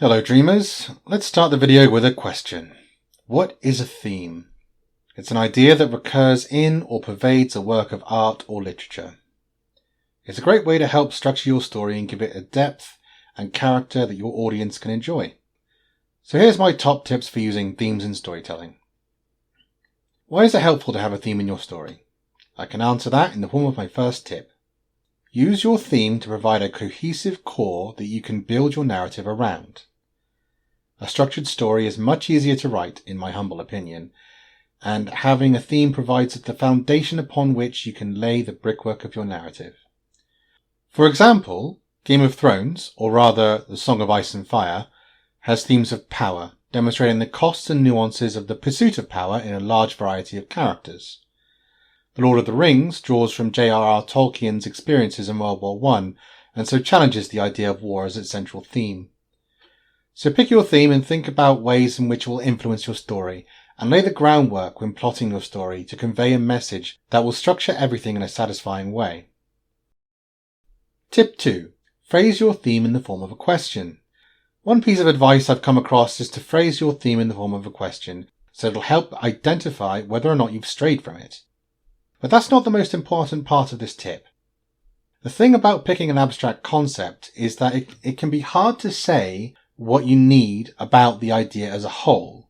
Hello dreamers, let's start the video with a question. What is a theme? It's an idea that recurs in or pervades a work of art or literature. It's a great way to help structure your story and give it a depth and character that your audience can enjoy. So here's my top tips for using themes in storytelling. Why is it helpful to have a theme in your story? I can answer that in the form of my first tip. Use your theme to provide a cohesive core that you can build your narrative around. A structured story is much easier to write, in my humble opinion, and having a theme provides the foundation upon which you can lay the brickwork of your narrative. For example, Game of Thrones, or rather The Song of Ice and Fire, has themes of power, demonstrating the costs and nuances of the pursuit of power in a large variety of characters. The Lord of the Rings draws from J.R.R. Tolkien's experiences in World War I, and so challenges the idea of war as its central theme. So pick your theme and think about ways in which it will influence your story, and lay the groundwork when plotting your story to convey a message that will structure everything in a satisfying way. Tip 2. Phrase your theme in the form of a question. One piece of advice I've come across is to phrase your theme in the form of a question, so it'll help identify whether or not you've strayed from it. But that's not the most important part of this tip. The thing about picking an abstract concept is that it can be hard to say what you need about the idea as a whole.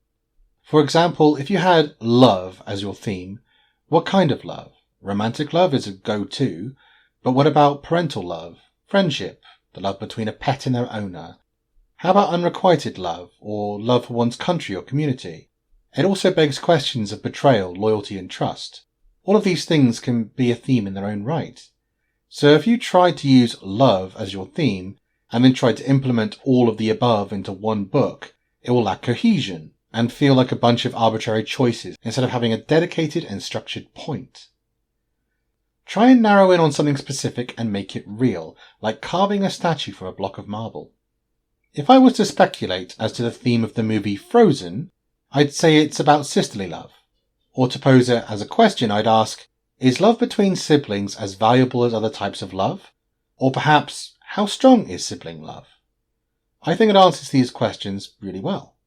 For example, if you had love as your theme, what kind of love? Romantic love is a go-to, but what about parental love, friendship, the love between a pet and their owner? How about unrequited love, or love for one's country or community? It also begs questions of betrayal, loyalty and trust. All of these things can be a theme in their own right. So if you try to use love as your theme, and then try to implement all of the above into one book, it will lack cohesion and feel like a bunch of arbitrary choices instead of having a dedicated and structured point. Try and narrow in on something specific and make it real, like carving a statue from a block of marble. If I was to speculate as to the theme of the movie Frozen, I'd say it's about sisterly love. Or to pose it as a question, I'd ask, is love between siblings as valuable as other types of love? Or perhaps, how strong is sibling love? I think it answers these questions really well.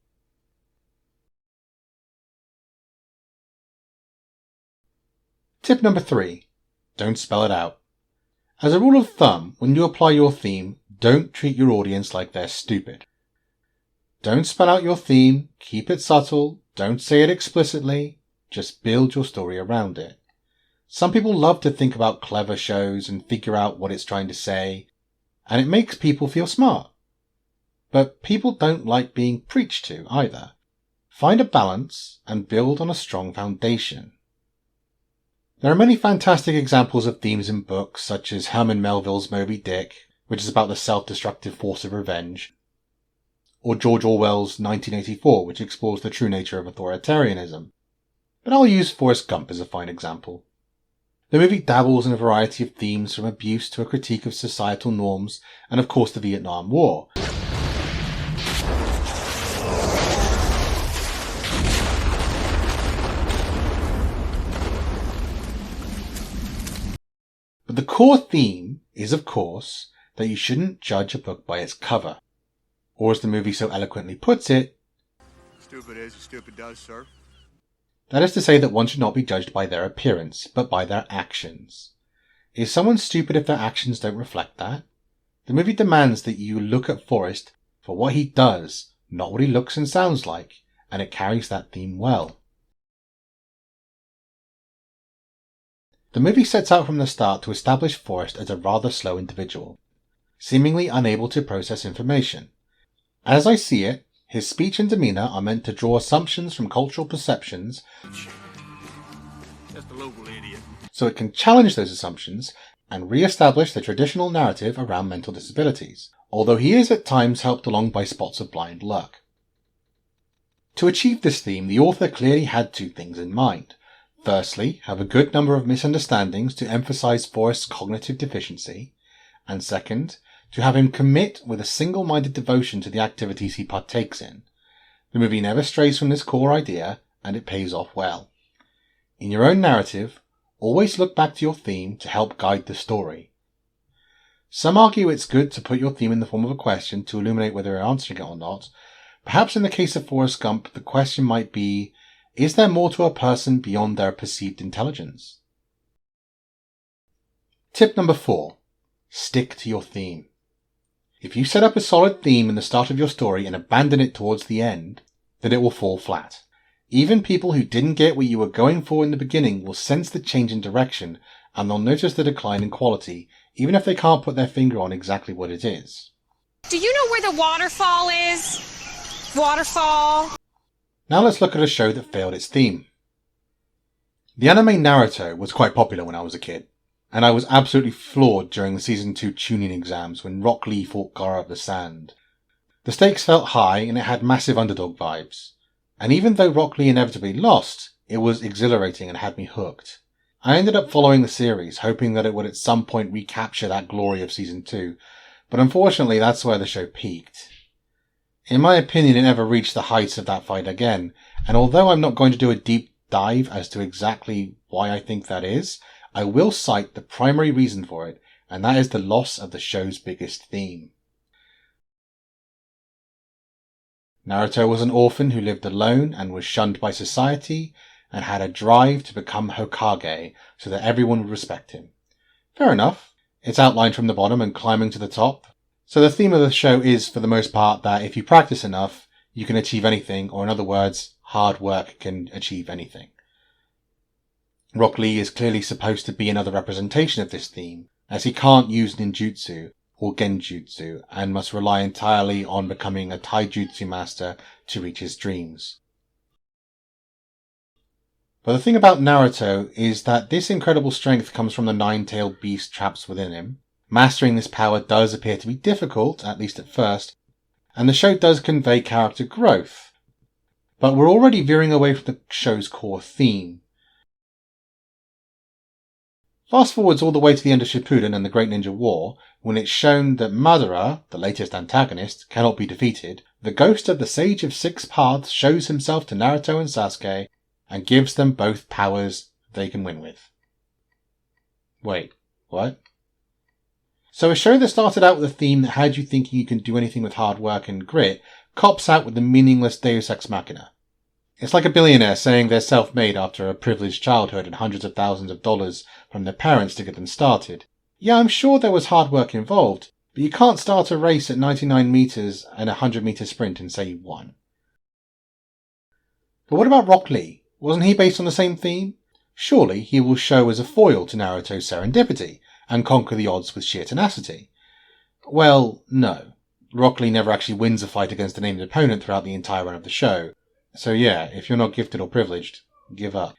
Tip number 3. Don't spell it out. As a rule of thumb, when you apply your theme, don't treat your audience like they're stupid. Don't spell out your theme, keep it subtle, don't say it explicitly, just build your story around it. Some people love to think about clever shows and figure out what it's trying to say, and it makes people feel smart. But people don't like being preached to either. Find a balance and build on a strong foundation. There are many fantastic examples of themes in books, such as Herman Melville's Moby Dick, which is about the self-destructive force of revenge, or George Orwell's 1984, which explores the true nature of authoritarianism. But I'll use Forrest Gump as a fine example. The movie dabbles in a variety of themes, from abuse to a critique of societal norms, and of course the Vietnam War. But the core theme is, of course, that you shouldn't judge a book by its cover. Or as the movie so eloquently puts it, stupid is as stupid does, sir. That is to say that one should not be judged by their appearance, but by their actions. Is someone stupid if their actions don't reflect that? The movie demands that you look at Forrest for what he does, not what he looks and sounds like, and it carries that theme well. The movie sets out from the start to establish Forrest as a rather slow individual, seemingly unable to process information. As I see it, his speech and demeanour are meant to draw assumptions from cultural perceptions, Just a local idiot. So it can challenge those assumptions and re-establish the traditional narrative around mental disabilities, although he is at times helped along by spots of blind luck. To achieve this theme, the author clearly had two things in mind. Firstly, have a good number of misunderstandings to emphasise Forrest's cognitive deficiency, and second, to have him commit with a single-minded devotion to the activities he partakes in. The movie never strays from this core idea, and it pays off well. In your own narrative, always look back to your theme to help guide the story. Some argue it's good to put your theme in the form of a question to illuminate whether you're answering it or not. Perhaps in the case of Forrest Gump, the question might be, is there more to a person beyond their perceived intelligence? Tip number 4. Stick to your theme. If you set up a solid theme in the start of your story and abandon it towards the end, then it will fall flat. Even people who didn't get what you were going for in the beginning will sense the change in direction, and they'll notice the decline in quality, even if they can't put their finger on exactly what it is. Do you know where the waterfall is? Waterfall. Now let's look at a show that failed its theme. The anime Naruto was quite popular when I was a kid, and I was absolutely floored during the Season 2 tuning exams when Rock Lee fought Gaara of the Sand. The stakes felt high and it had massive underdog vibes. And even though Rock Lee inevitably lost, it was exhilarating and had me hooked. I ended up following the series, hoping that it would at some point recapture that glory of Season 2, but unfortunately that's where the show peaked. In my opinion, it never reached the heights of that fight again, and although I'm not going to do a deep dive as to exactly why I think that is, I will cite the primary reason for it, and that is the loss of the show's biggest theme. Naruto was an orphan who lived alone and was shunned by society and had a drive to become Hokage so that everyone would respect him. Fair enough. It's outlined from the bottom and climbing to the top. So the theme of the show is, for the most part, that if you practice enough, you can achieve anything, or in other words, hard work can achieve anything. Rock Lee is clearly supposed to be another representation of this theme, as he can't use ninjutsu or genjutsu, and must rely entirely on becoming a taijutsu master to reach his dreams. But the thing about Naruto is that this incredible strength comes from the nine-tailed beast trapped within him. Mastering this power does appear to be difficult, at least at first, and the show does convey character growth. But we're already veering away from the show's core theme. Fast forwards all the way to the end of Shippuden and the Great Ninja War, when it's shown that Madara, the latest antagonist, cannot be defeated. The ghost of the Sage of Six Paths shows himself to Naruto and Sasuke and gives them both powers they can win with. Wait, what? So a show that started out with a theme that had you thinking you can do anything with hard work and grit cops out with the meaningless Deus Ex Machina. It's like a billionaire saying they're self-made after a privileged childhood and hundreds of thousands of dollars from their parents to get them started. Yeah, I'm sure there was hard work involved, but you can't start a race at 99 meters and a 100-meter sprint and say you won. But what about Rock Lee? Wasn't he based on the same theme? Surely he will show as a foil to Naruto's serendipity and conquer the odds with sheer tenacity. Well, no. Rock Lee never actually wins a fight against a named opponent throughout the entire run of the show. So yeah, if you're not gifted or privileged, give up.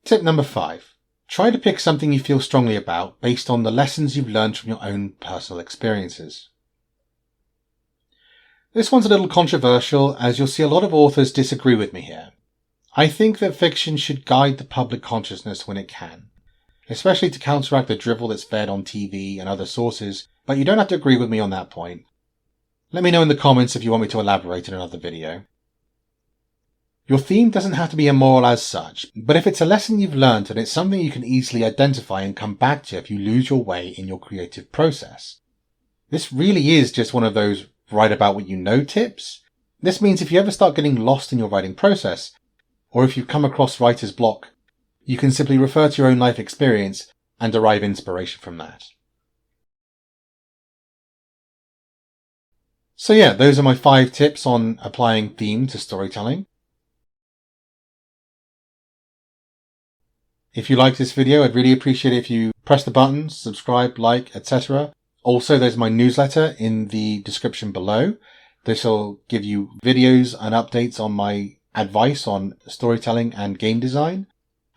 Tip number 5. Try to pick something you feel strongly about based on the lessons you've learned from your own personal experiences. This one's a little controversial, as you'll see a lot of authors disagree with me here. I think that fiction should guide the public consciousness when it can, especially to counteract the drivel that's fed on TV and other sources, but you don't have to agree with me on that point. Let me know in the comments if you want me to elaborate in another video. Your theme doesn't have to be immoral as such, but if it's a lesson you've learned and it's something you can easily identify and come back to if you lose your way in your creative process. This really is just one of those write about what you know tips. This means if you ever start getting lost in your writing process, or if you come across writer's block, you can simply refer to your own life experience and derive inspiration from that. So yeah, those are my 5 tips on applying theme to storytelling. If you liked this video, I'd really appreciate it if you press the buttons, subscribe, like, etc. Also, there's my newsletter in the description below. This will give you videos and updates on my advice on storytelling and game design,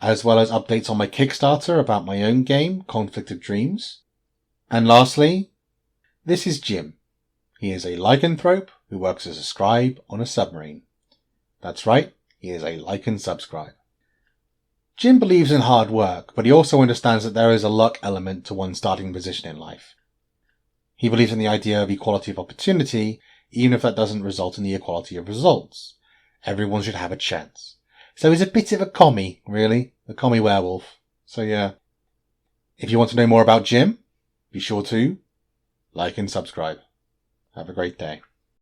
as well as updates on my Kickstarter about my own game, Conflict of Dreams. And lastly, this is Jim. He is a lycanthrope who works as a scribe on a submarine. That's right, he is a lycan subscribe. Jim believes in hard work, but he also understands that there is a luck element to one's starting position in life. He believes in the idea of equality of opportunity, even if that doesn't result in the equality of results. Everyone should have a chance. So he's a bit of a commie, really. A commie werewolf. So yeah. If you want to know more about Jim, be sure to like and subscribe. Have a great day.